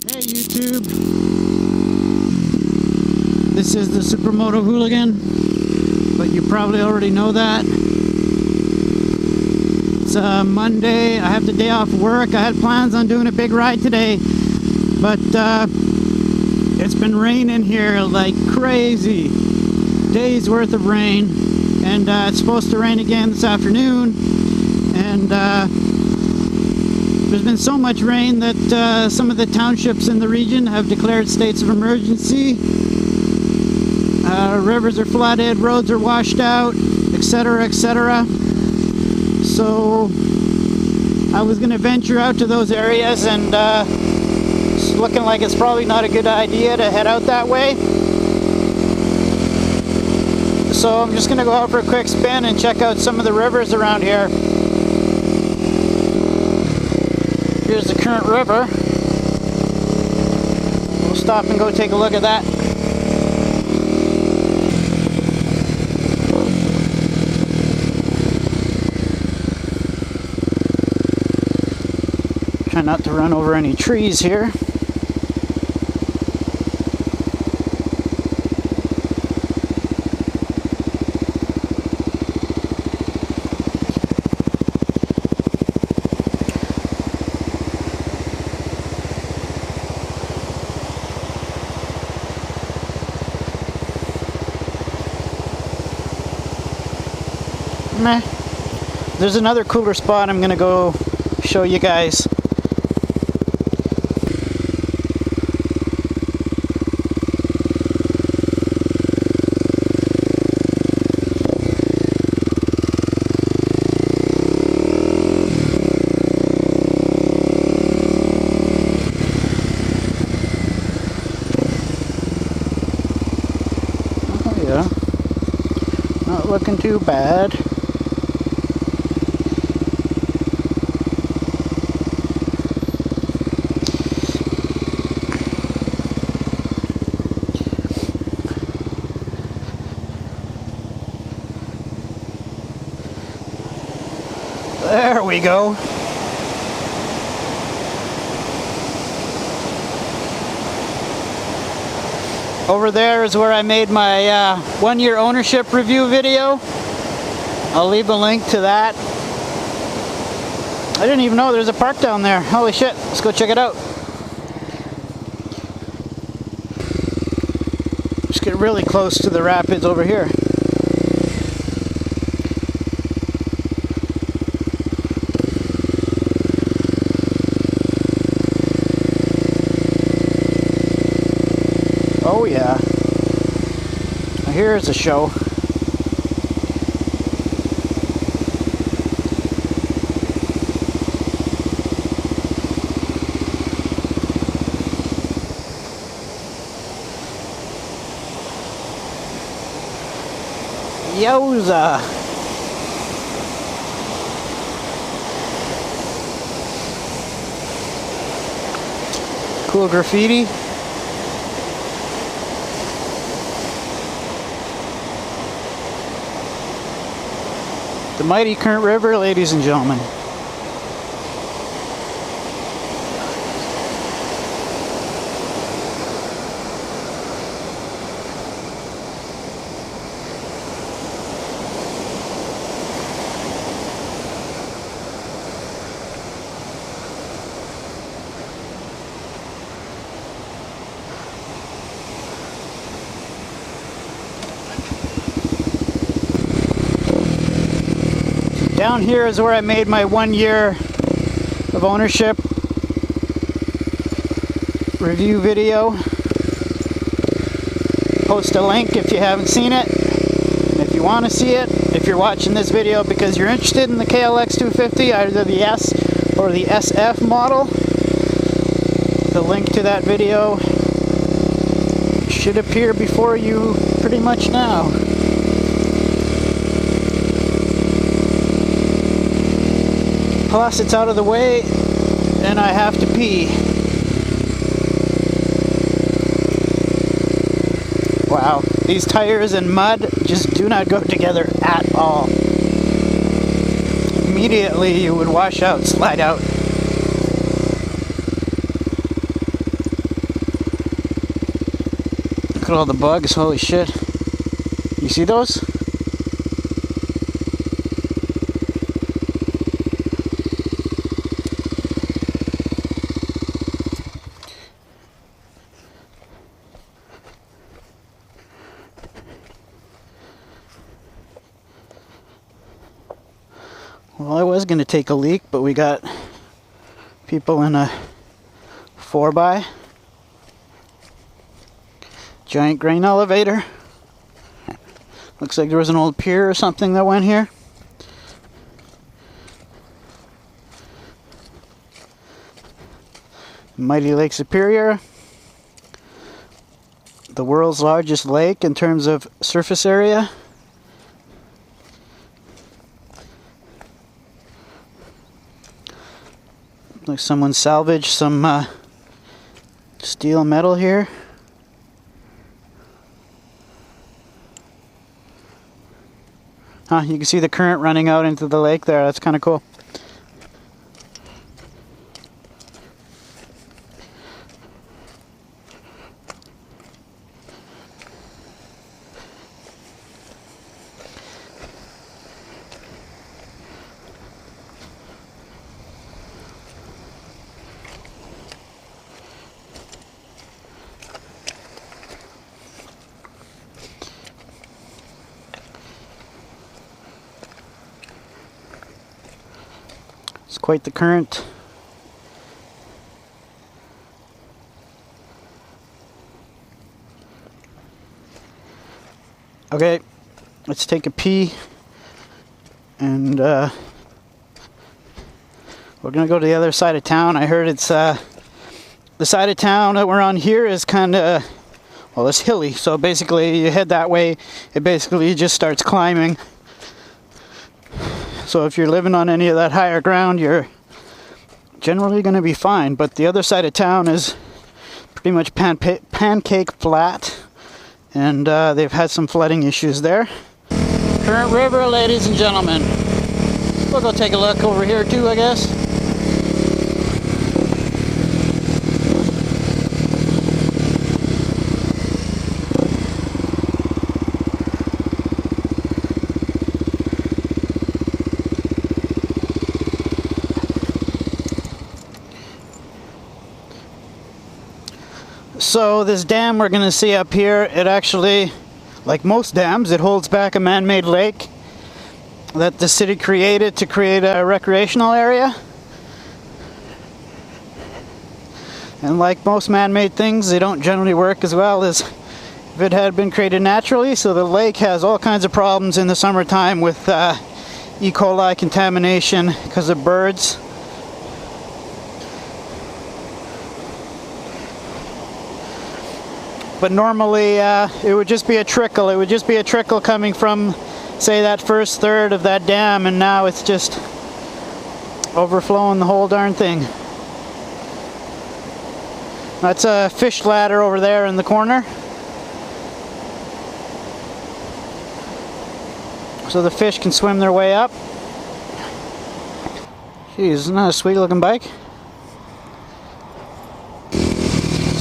Hey YouTube, this is the Supermoto Hooligan, but you probably already know that. It's Monday, I have the day off work. I had plans on doing a big ride today, but it's been raining here like crazy. Days worth of rain, and it's supposed to rain again this afternoon, and there's been so much rain that some of the townships in the region have declared states of emergency. Rivers are flooded, roads are washed out, etc., etc. So I was going to venture out to those areas, and it's looking like it's probably not a good idea to head out that way. So I'm just going to go out for a quick spin and check out some of the rivers around here. Here's the current river. We'll stop and go take a look at that. Try not to run over any trees here. There's another cooler spot I'm gonna go show you guys. Oh yeah, not looking too bad. There we go. Over there is where I made my 1-year ownership review video. I'll leave a link to that. I didn't even know there's a park down there. Holy shit, let's go check it out. Just get really close to the rapids over here. Oh yeah, here's a show. Yowza! Cool graffiti. The mighty current river, ladies and gentlemen. Down here is where I made my 1 year of ownership review video. Post a link if you haven't seen it. And if you want to see it, if you're watching this video because you're interested in the KLX250, either the S or the SF model, the link to that video should appear before you pretty much now. Plus it's out of the way and I have to pee. Wow, these tires and mud just do not go together at all. Immediately you would wash out, slide out. Look at all the bugs, holy shit. You see those? Well, I was going to take a leak, but we got people in a 4x. Giant grain elevator. Looks like there was an old pier or something that went here. Mighty Lake Superior. The world's largest lake in terms of surface area. Like someone salvaged some steel metal here. You can see the current running out into the lake there. That's kind of cool. It's quite the current. Okay, let's take a pee, and we're gonna go to the other side of town. I heard it's the side of town that we're on here is kind of, well, it's hilly, so basically you head that way, it basically just starts climbing. So if you're living on any of that higher ground, you're generally going to be fine. But the other side of town is pretty much pancake flat, and they've had some flooding issues there. Current river, ladies and gentlemen. We'll go take a look over here too, I guess. So this dam we're going to see up here, it actually, like most dams, it holds back a man-made lake that the city created to create a recreational area. And like most man-made things, they don't generally work as well as if it had been created naturally. So the lake has all kinds of problems in the summertime with E. coli contamination because of birds. But normally it would just be a trickle. It would just be a trickle coming from, say, that first third of that dam, and now it's just overflowing the whole darn thing. That's a fish ladder over there in the corner. So the fish can swim their way up. Geez, isn't that a sweet looking bike?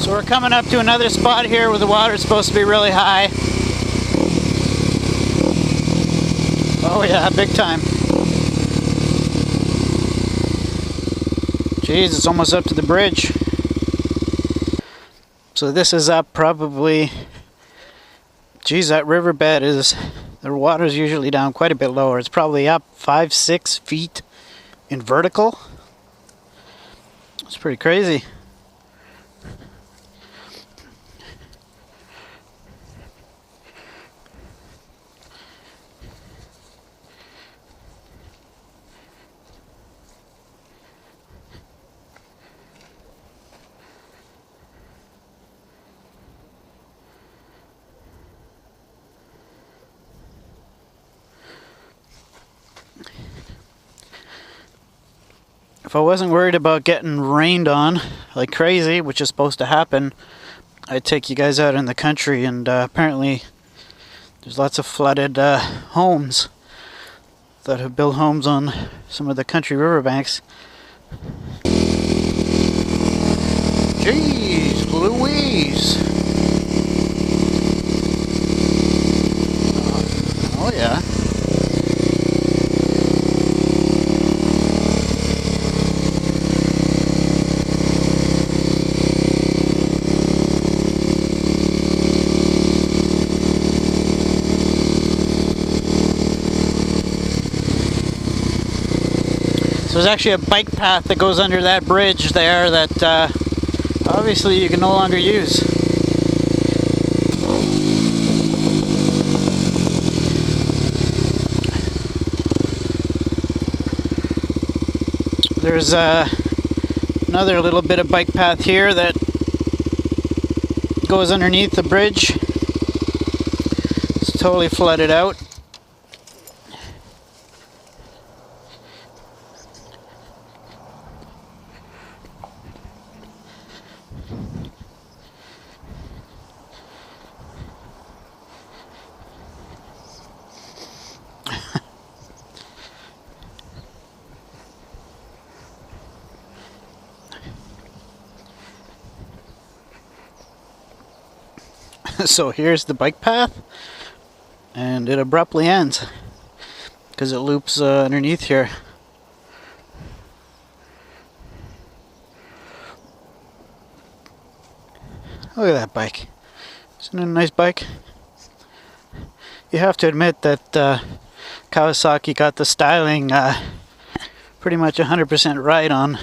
So we're coming up to another spot here where the water's supposed to be really high. Oh yeah, big time. Jeez, it's almost up to the bridge. So this is up probably, geez, that riverbed is, the water's usually down quite a bit lower. It's probably up 5-6 feet in vertical. It's pretty crazy. If I wasn't worried about getting rained on like crazy, which is supposed to happen, I'd take you guys out in the country, and apparently there's lots of flooded homes that have built homes on some of the country riverbanks. Jeez Louise! Oh yeah. So there's actually a bike path that goes under that bridge there that obviously you can no longer use. There's another little bit of bike path here that goes underneath the bridge. It's totally flooded out. So here's the bike path, and it abruptly ends because it loops underneath here. Look at that bike. Isn't it a nice bike? You have to admit that Kawasaki got the styling pretty much 100% right on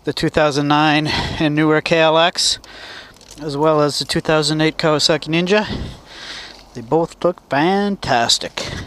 the 2009 and newer KLX, as well as the 2008 Kawasaki Ninja. They both look fantastic.